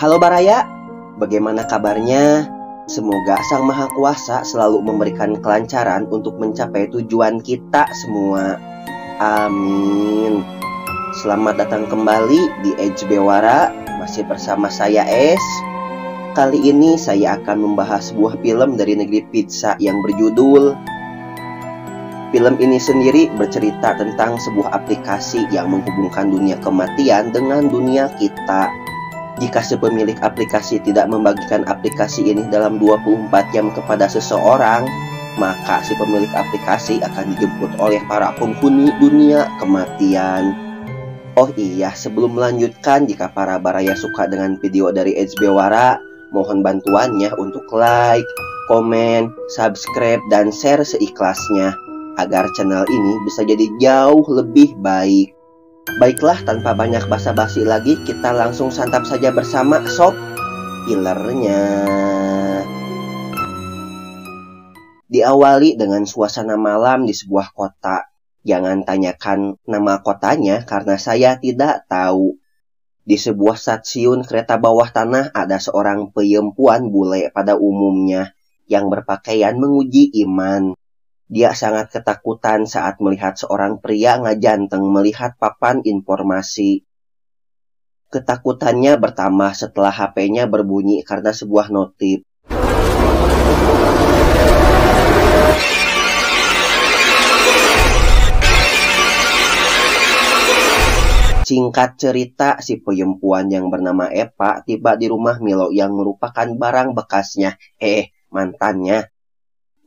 Halo Baraya, bagaimana kabarnya? Semoga Sang Maha Kuasa selalu memberikan kelancaran untuk mencapai tujuan kita semua. Amin. Selamat datang kembali di HB Wara, masih bersama saya Es. Kali ini saya akan membahas sebuah film dari negeri pizza yang berjudul. Film ini sendiri bercerita tentang sebuah aplikasi yang menghubungkan dunia kematian dengan dunia kita. Jika si pemilik aplikasi tidak membagikan aplikasi ini dalam 24 jam kepada seseorang, maka si pemilik aplikasi akan dijemput oleh para penghuni dunia kematian. Oh iya, sebelum melanjutkan, jika para baraya suka dengan video dari HB Wara, mohon bantuannya untuk like, komen, subscribe, dan share seikhlasnya, agar channel ini bisa jadi jauh lebih baik. Baiklah, tanpa banyak basa-basi lagi, kita langsung santap saja bersama sop killernya. Diawali dengan suasana malam di sebuah kota. Jangan tanyakan nama kotanya karena saya tidak tahu. Di sebuah stasiun kereta bawah tanah ada seorang perempuan bule pada umumnya yang berpakaian menguji iman. Dia sangat ketakutan saat melihat seorang pria ngajanteng melihat papan informasi. Ketakutannya bertambah setelah HP-nya berbunyi karena sebuah notif. Singkat cerita, si perempuan yang bernama Epa tiba di rumah Milo yang merupakan barang bekasnya, mantannya.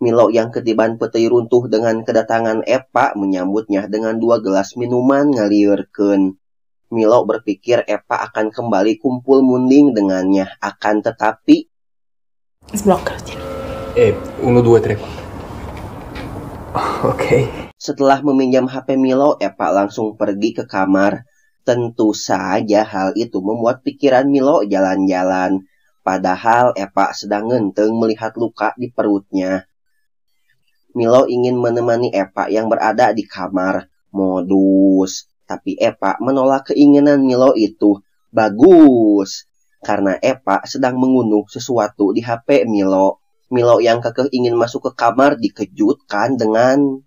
Milo yang ketiban petai runtuh dengan kedatangan Epa menyambutnya dengan 2 gelas minuman ngaliurkeun. Milo berpikir Epa akan kembali kumpul munding dengannya, akan tetapi... Sblocca. 1, 2, 3, 4. Oke. Setelah meminjam HP Milo, Epa langsung pergi ke kamar. Tentu saja hal itu membuat pikiran Milo jalan-jalan. Padahal Epa sedang ngenteng melihat luka di perutnya. Milo ingin menemani Epa yang berada di kamar. Modus. Tapi Epa menolak keinginan Milo itu. Bagus. Karena Epa sedang mengunduh sesuatu di HP Milo. Milo yang kekeh ingin masuk ke kamar dikejutkan dengan...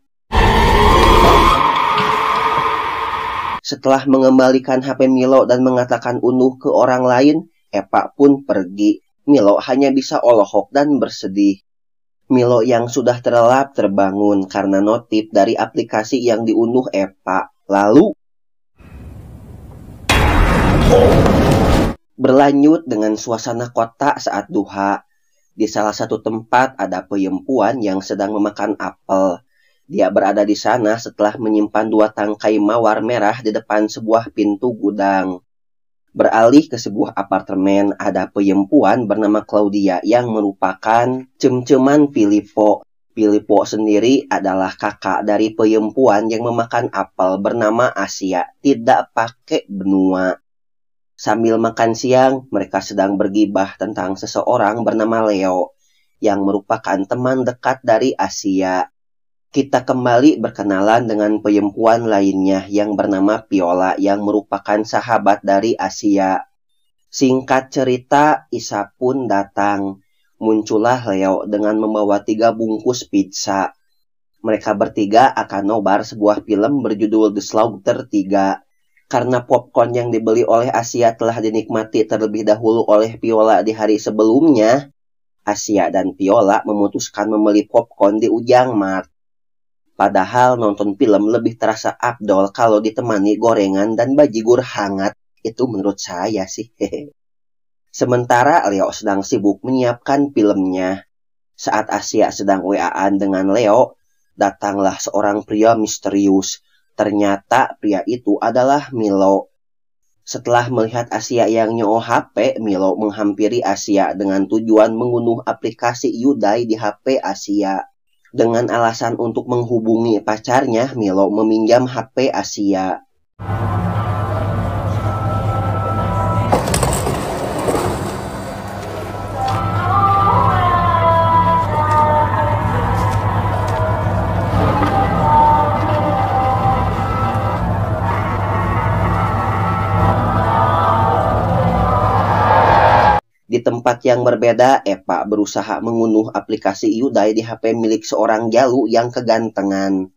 Setelah mengembalikan HP Milo dan mengatakan unduh ke orang lain, Epa pun pergi. Milo hanya bisa olohok dan bersedih. Milo yang sudah terlelap terbangun karena notif dari aplikasi yang diunduh Epa. Lalu berlanjut dengan suasana kota saat duha. Di salah satu tempat ada perempuan yang sedang memakan apel. Dia berada di sana setelah menyimpan 2 tangkai mawar merah di depan sebuah pintu gudang. Beralih ke sebuah apartemen, ada perempuan bernama Claudia yang merupakan cem-ceman Filippo. Filippo sendiri adalah kakak dari perempuan yang memakan apel bernama Asia, tidak pakai benua. Sambil makan siang, mereka sedang bergibah tentang seseorang bernama Leo, yang merupakan teman dekat dari Asia. Kita kembali berkenalan dengan perempuan lainnya yang bernama Viola yang merupakan sahabat dari Asia. Singkat cerita, Isa pun datang. Muncullah Leo dengan membawa 3 bungkus pizza. Mereka bertiga akan nobar sebuah film berjudul The Slaughter 3. Karena popcorn yang dibeli oleh Asia telah dinikmati terlebih dahulu oleh Viola di hari sebelumnya, Asia dan Viola memutuskan membeli popcorn di Ujang Mart. Padahal nonton film lebih terasa afdol kalau ditemani gorengan dan bajigur hangat. Itu menurut saya sih. Sementara Leo sedang sibuk menyiapkan filmnya. Saat Asia sedang WA-an dengan Leo, datanglah seorang pria misterius. Ternyata pria itu adalah Milo. Setelah melihat Asia yang nyooh HP, Milo menghampiri Asia dengan tujuan mengunduh aplikasi Yudai di HP Asia. Dengan alasan untuk menghubungi pacarnya, Milo meminjam HP Asia. tempat yang berbeda, Epa berusaha mengunduh aplikasi Hyundai di HP milik seorang Jalu yang kegantengan.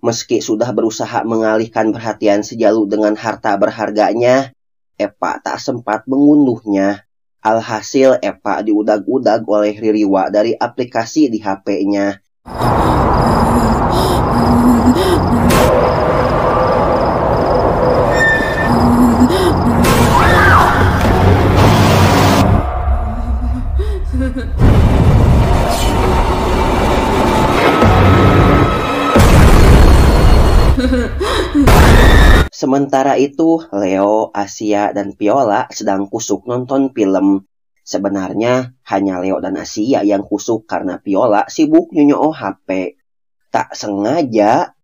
Meski sudah berusaha mengalihkan perhatian si Jalu dengan harta berharganya, Epa tak sempat mengunduhnya. Alhasil Epa diudag-udag oleh Ririwa dari aplikasi di HP-nya. Sementara itu, Leo, Asia, dan Viola sedang kusuk nonton film. Sebenarnya hanya Leo dan Asia yang kusuk karena Viola sibuk nyonyoh HP. Tak sengaja,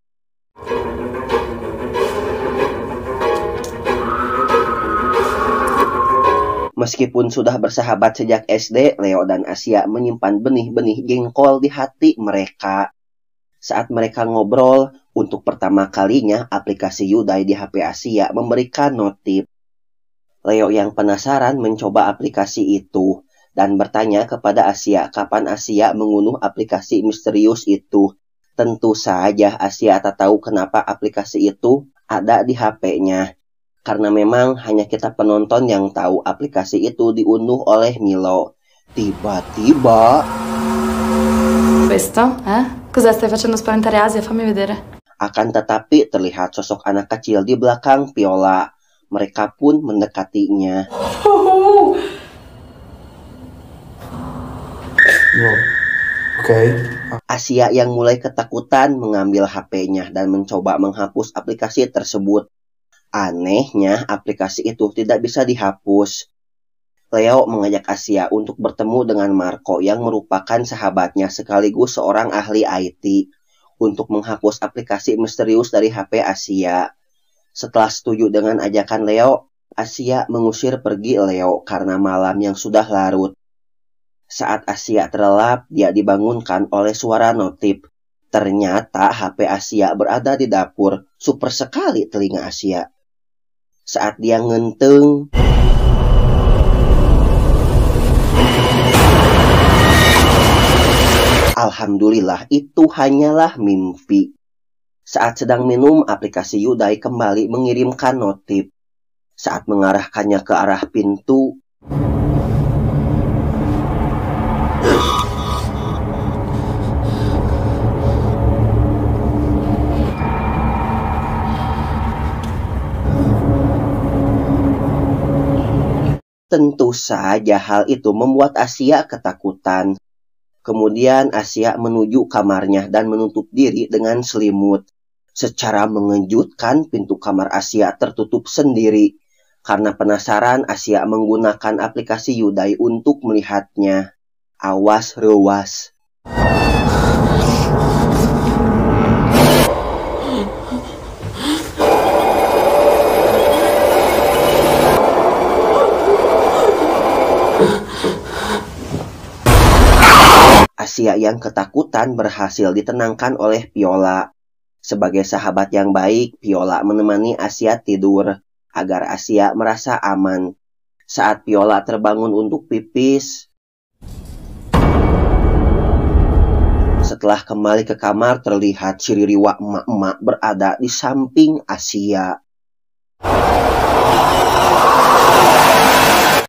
meskipun sudah bersahabat sejak SD, Leo dan Asia menyimpan benih-benih jengkol di hati mereka. Saat mereka ngobrol, untuk pertama kalinya aplikasi Hyundai di HP Asia memberikan notif. Leo yang penasaran mencoba aplikasi itu dan bertanya kepada Asia kapan Asia mengunduh aplikasi misterius itu. Tentu saja Asia tak tahu kenapa aplikasi itu ada di HP-nya. Karena memang hanya kita penonton yang tahu aplikasi itu diunduh oleh Milo. Tiba-tiba... Questo? Cosa stai facendo spaventare Asia? Fammi vedere. Akan tetapi terlihat sosok anak kecil di belakang Viola. Mereka pun mendekatinya. No. Oke. Asia yang mulai ketakutan mengambil HP-nya dan mencoba menghapus aplikasi tersebut. Anehnya, aplikasi itu tidak bisa dihapus. Leo mengajak Asia untuk bertemu dengan Marco yang merupakan sahabatnya sekaligus seorang ahli IT untuk menghapus aplikasi misterius dari HP Asia. Setelah setuju dengan ajakan Leo, Asia mengusir pergi Leo karena malam yang sudah larut. Saat Asia terlelap, dia dibangunkan oleh suara notif. Ternyata HP Asia berada di dapur. Super sekali telinga Asia. Saat dia ngenteng, alhamdulillah itu hanyalah mimpi. Saat sedang minum, aplikasi Hyundai kembali mengirimkan notif. Saat mengarahkannya ke arah pintu, tentu saja hal itu membuat Asia ketakutan. Kemudian Asia menuju kamarnya dan menutup diri dengan selimut. Secara mengejutkan, pintu kamar Asia tertutup sendiri. Karena penasaran, Asia menggunakan aplikasi Hyundai untuk melihatnya. Awas rewas. Asia yang ketakutan berhasil ditenangkan oleh Viola. Sebagai sahabat yang baik, Viola menemani Asia tidur agar Asia merasa aman. Saat Viola terbangun untuk pipis, setelah kembali ke kamar terlihat si Ririwa emak-emak berada di samping Asia.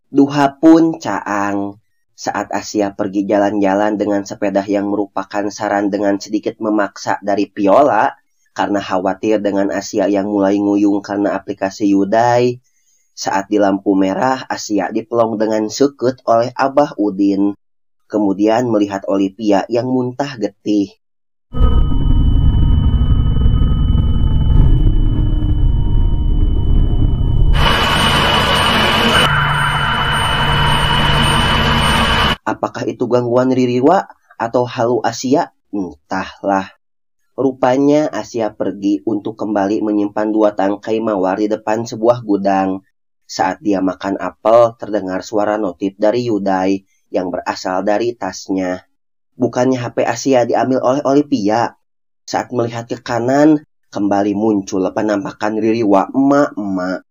Duha pun caang. Saat Asia pergi jalan-jalan dengan sepeda yang merupakan saran dengan sedikit memaksa dari Viola, karena khawatir dengan Asia yang mulai nguyung karena aplikasi Hyundai. Saat di lampu merah, Asia dipelong dengan sekut oleh Abah Udin. Kemudian melihat Olivia yang muntah getih. Apakah itu gangguan Ririwa atau halu Asia? Entahlah. Rupanya Asia pergi untuk kembali menyimpan 2 tangkai mawar di depan sebuah gudang. Saat dia makan apel, terdengar suara notif dari Hyundai yang berasal dari tasnya. Bukannya HP Asia diambil oleh Olivia. Saat melihat ke kanan, kembali muncul penampakan Ririwa emak-emak.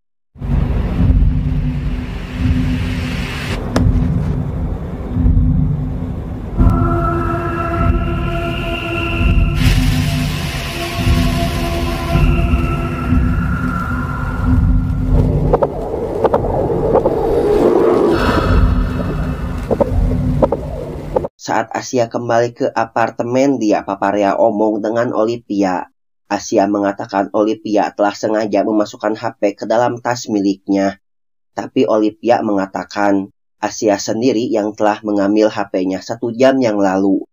Saat Asia kembali ke apartemen, dia paparea omong dengan Olivia. Asia mengatakan Olivia telah sengaja memasukkan HP ke dalam tas miliknya. Tapi Olivia mengatakan Asia sendiri yang telah mengambil HP-nya 1 jam yang lalu.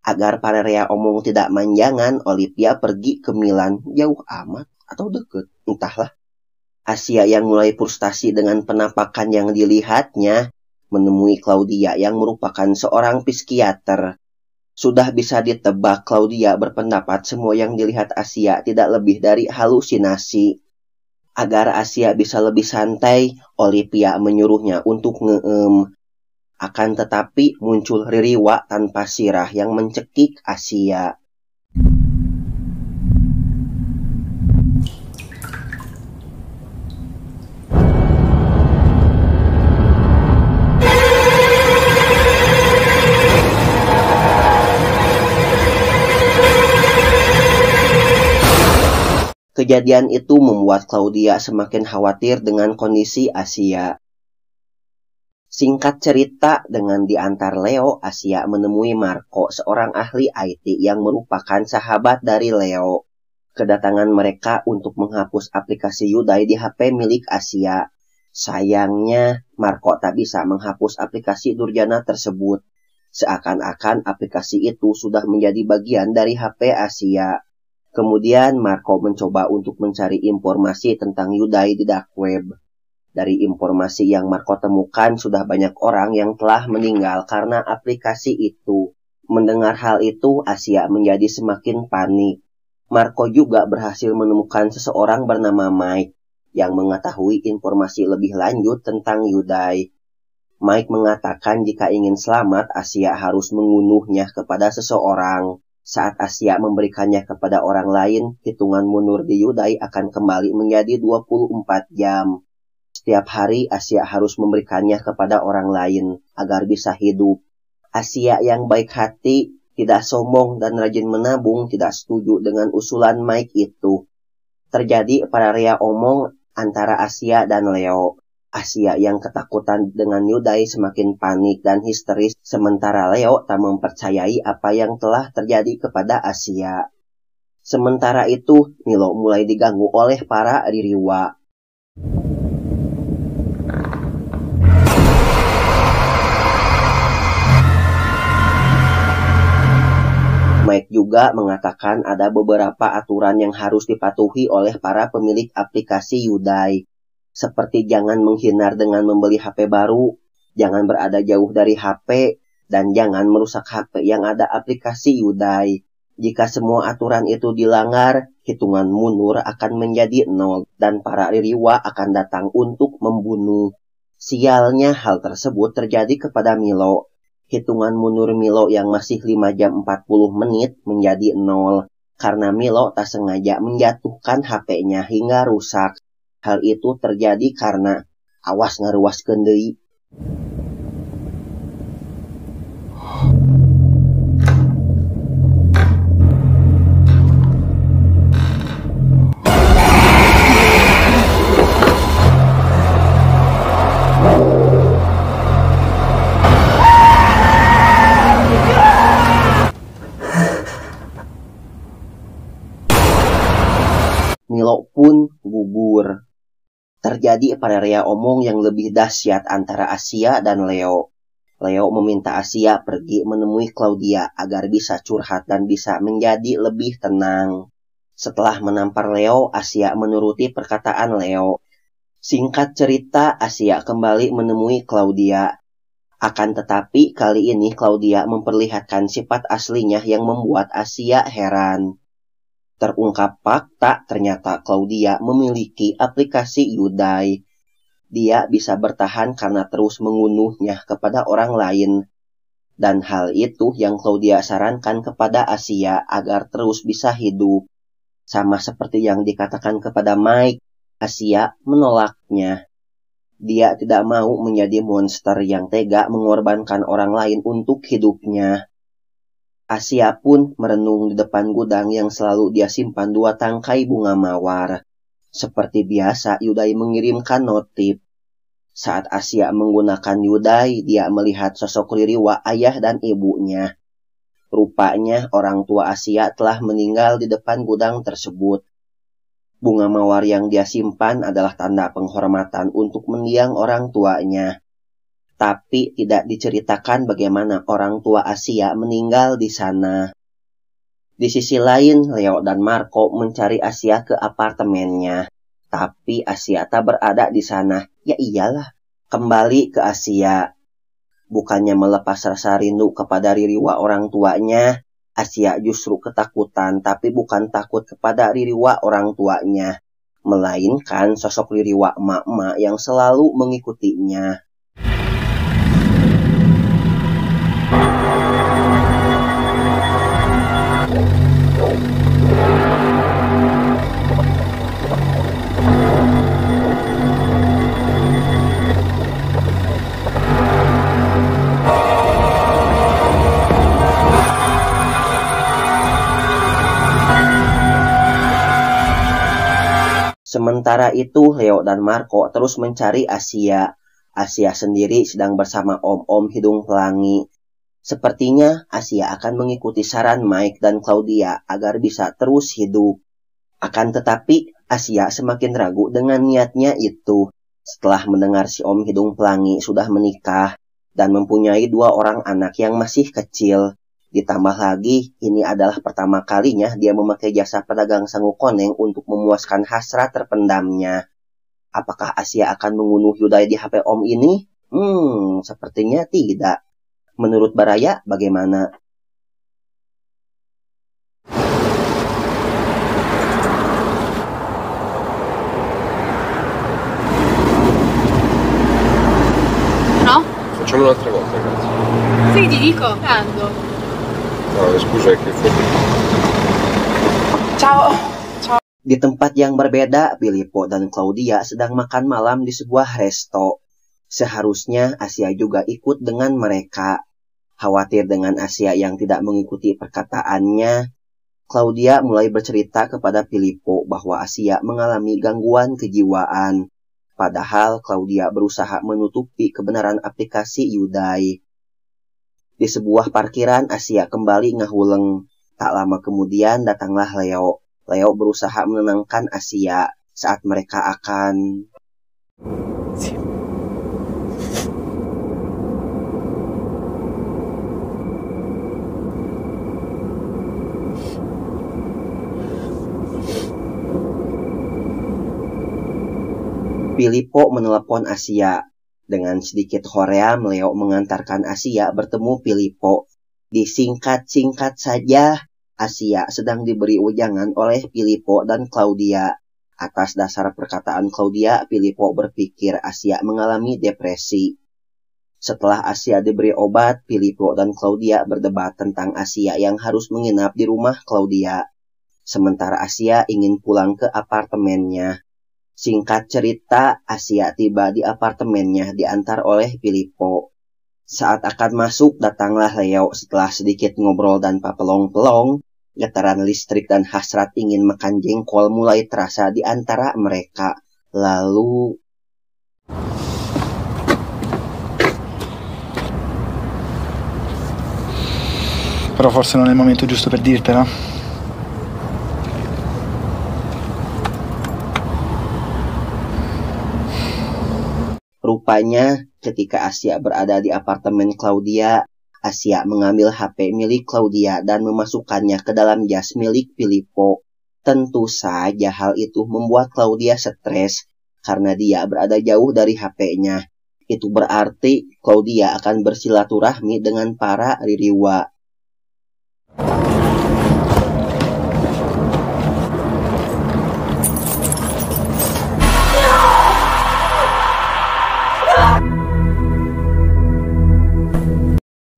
Agar Pararea omong tidak manjangan, Olivia pergi ke Milan. Jauh amat atau deket, entahlah. Asia yang mulai frustasi dengan penampakan yang dilihatnya, menemui Claudia yang merupakan seorang psikiater. Sudah bisa ditebak Claudia berpendapat semua yang dilihat Asia tidak lebih dari halusinasi. Agar Asia bisa lebih santai, Olivia menyuruhnya untuk ngeem. Akan tetapi muncul Ririwa tanpa sirah yang mencekik Asia. Kejadian itu membuat Claudia semakin khawatir dengan kondisi Asia. Singkat cerita, dengan diantar Leo, Asia menemui Marco, seorang ahli IT yang merupakan sahabat dari Leo. Kedatangan mereka untuk menghapus aplikasi Yudai di HP milik Asia. Sayangnya, Marco tak bisa menghapus aplikasi Durjana tersebut. Seakan-akan aplikasi itu sudah menjadi bagian dari HP Asia. Kemudian Marco mencoba untuk mencari informasi tentang Yudai di dark web. Dari informasi yang Marco temukan, sudah banyak orang yang telah meninggal karena aplikasi itu. Mendengar hal itu, Asia menjadi semakin panik. Marco juga berhasil menemukan seseorang bernama Mike yang mengetahui informasi lebih lanjut tentang Yudai. Mike mengatakan jika ingin selamat, Asia harus mengunuhnya kepada seseorang. Saat Asia memberikannya kepada orang lain, hitungan mundur di Yudai akan kembali menjadi 24 jam. Setiap hari Asia harus memberikannya kepada orang lain agar bisa hidup. Asia yang baik hati, tidak sombong dan rajin menabung tidak setuju dengan usulan Mike itu. Terjadi pararea omong antara Asia dan Leo. Asia yang ketakutan dengan Yudai semakin panik dan histeris, sementara Leo tak mempercayai apa yang telah terjadi kepada Asia. Sementara itu, Milo mulai diganggu oleh para Ririwa. Mike juga mengatakan ada beberapa aturan yang harus dipatuhi oleh para pemilik aplikasi Yudai. Seperti jangan menghindar dengan membeli HP baru, jangan berada jauh dari HP, dan jangan merusak HP yang ada aplikasi Yudai. Jika semua aturan itu dilanggar, hitungan mundur akan menjadi 0 dan para Ririwa akan datang untuk membunuh. Sialnya hal tersebut terjadi kepada Milo. Hitungan mundur Milo yang masih 5 jam 40 menit menjadi 0 karena Milo tak sengaja menjatuhkan HP-nya hingga rusak. Hal itu terjadi karena awas ngaruaskeun deui. Milo pun gugur. Terjadi pararea omong yang lebih dahsyat antara Asia dan Leo. Leo meminta Asia pergi menemui Claudia agar bisa curhat dan bisa menjadi lebih tenang. Setelah menampar Leo, Asia menuruti perkataan Leo. Singkat cerita, Asia kembali menemui Claudia. Akan tetapi, kali ini Claudia memperlihatkan sifat aslinya yang membuat Asia heran. Terungkap fakta, ternyata Claudia memiliki aplikasi Yudai. Dia bisa bertahan karena terus mengunuhnya kepada orang lain. Dan hal itu yang Claudia sarankan kepada Asia agar terus bisa hidup. Sama seperti yang dikatakan kepada Mike, Asia menolaknya. Dia tidak mau menjadi monster yang tega mengorbankan orang lain untuk hidupnya. Asia pun merenung di depan gudang yang selalu dia simpan 2 tangkai bunga mawar. Seperti biasa, Yudai mengirimkan notif. Saat Asia menggunakan Yudai, dia melihat sosok Ririwa ayah dan ibunya. Rupanya orang tua Asia telah meninggal di depan gudang tersebut. Bunga mawar yang dia simpan adalah tanda penghormatan untuk mendiang orang tuanya. Tapi tidak diceritakan bagaimana orang tua Asia meninggal di sana. Di sisi lain, Leo dan Marco mencari Asia ke apartemennya. Tapi Asia tak berada di sana. Ya iyalah, kembali ke Asia. Bukannya melepas rasa rindu kepada Ririwa orang tuanya, Asia justru ketakutan, tapi bukan takut kepada Ririwa orang tuanya, melainkan sosok Ririwa emak-emak yang selalu mengikutinya. Sementara itu, Leo dan Marco terus mencari Asia. Asia sendiri sedang bersama om-om hidung pelangi. Sepertinya Asia akan mengikuti saran Mike dan Claudia agar bisa terus hidup. Akan tetapi, Asia semakin ragu dengan niatnya itu. Setelah mendengar si om hidung pelangi sudah menikah dan mempunyai 2 orang anak yang masih kecil. Ditambah lagi, ini adalah pertama kalinya dia memakai jasa pedagang sangu koneng untuk memuaskan hasrat terpendamnya. Apakah Asia akan mengunduh Yudai di HP Om ini? Sepertinya tidak. Menurut Baraya, bagaimana? No? Facciamo un'altra volta, grazie. Sì, ti dico. Prendo. No, scusa, che fuori. Ciao. Di tempat yang berbeda, Filippo dan Claudia sedang makan malam di sebuah resto. Seharusnya Asia juga ikut dengan mereka. Khawatir dengan Asia yang tidak mengikuti perkataannya, Claudia mulai bercerita kepada Filippo bahwa Asia mengalami gangguan kejiwaan. Padahal Claudia berusaha menutupi kebenaran aplikasi Yudai. Di sebuah parkiran, Asia kembali ngahuleng. Tak lama kemudian datanglah Leo. Leo berusaha menenangkan Asia saat mereka akan... Filippo menelepon Asia. Dengan sedikit hoream, Leo mengantarkan Asia bertemu Filippo. Disingkat-singkat saja, Asia sedang diberi ujangan oleh Filippo dan Claudia. Atas dasar perkataan Claudia, Filippo berpikir Asia mengalami depresi. Setelah Asia diberi obat, Filippo dan Claudia berdebat tentang Asia yang harus menginap di rumah Claudia. Sementara Asia ingin pulang ke apartemennya. Singkat cerita, Asia tiba di apartemennya diantar oleh Filippo. Saat akan masuk, datanglah Leo. Setelah sedikit ngobrol dan papelong-pelong, getaran listrik dan hasrat ingin makan jengkol mulai terasa di antara mereka. Lalu... Però forse non è il momento giusto per dirtela. Rupanya, ketika Asia berada di apartemen Claudia, Asia mengambil HP milik Claudia dan memasukkannya ke dalam jas milik Filippo. Tentu saja hal itu membuat Claudia stres karena dia berada jauh dari HP-nya. Itu berarti Claudia akan bersilaturahmi dengan para Ririwa.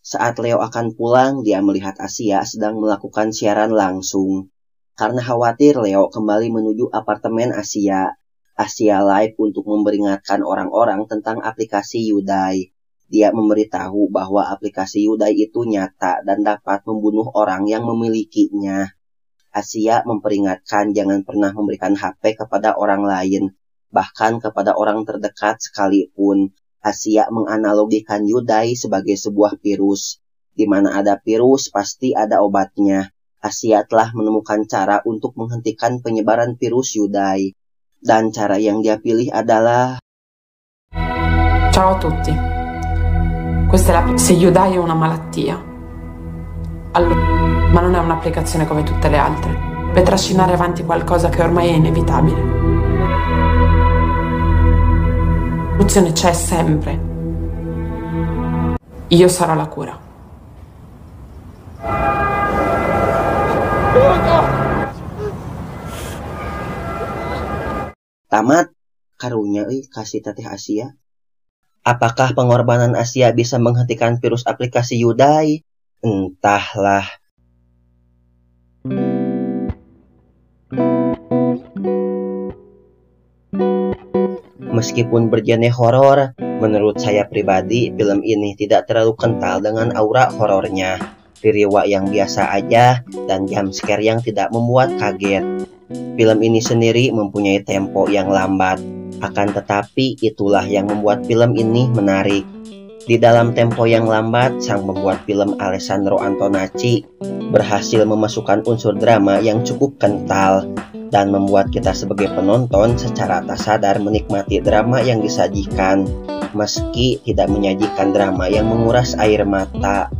Saat Leo akan pulang, dia melihat Asia sedang melakukan siaran langsung. Karena khawatir, Leo kembali menuju apartemen Asia. Asia live untuk memperingatkan orang-orang tentang aplikasi Yudai. Dia memberitahu bahwa aplikasi Yudai itu nyata dan dapat membunuh orang yang memilikinya. Asia memperingatkan jangan pernah memberikan HP kepada orang lain. bahkan kepada orang terdekat sekalipun. Asia menganalogikan Yudai sebagai sebuah virus. Di mana ada virus, pasti ada obatnya. Asia telah menemukan cara untuk menghentikan penyebaran virus Yudai. Dan cara yang dia pilih adalah... Ciao a tutti. Se Yudai è una malattia, ma non è un'applicazione come tutte le altre, per trascinare avanti qualcosa che ormai è inevitabile. La soluzione c'è sempre. Io sarò la cura. Tamat karunya kasih teteh Asia. Apakah pengorbanan Asia bisa menghentikan virus aplikasi Yudai? Entahlah. Meskipun bergenre horor, menurut saya pribadi film ini tidak terlalu kental dengan aura horornya. Viriwa yang biasa aja dan jumpscare yang tidak membuat kaget. Film ini sendiri mempunyai tempo yang lambat. Akan tetapi itulah yang membuat film ini menarik. Di dalam tempo yang lambat, sang pembuat film Alessandro Antonacci berhasil memasukkan unsur drama yang cukup kental dan membuat kita sebagai penonton secara tak sadar menikmati drama yang disajikan, meski tidak menyajikan drama yang menguras air mata.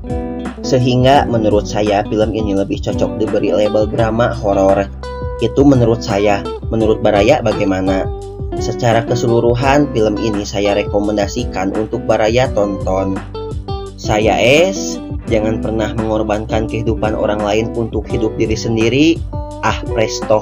Sehingga menurut saya film ini lebih cocok diberi label drama horor. Itu menurut saya. Menurut Baraya bagaimana? Secara keseluruhan, film ini saya rekomendasikan untuk Baraya tonton. Saya Es, jangan pernah mengorbankan kehidupan orang lain untuk hidup diri sendiri. Ah, presto.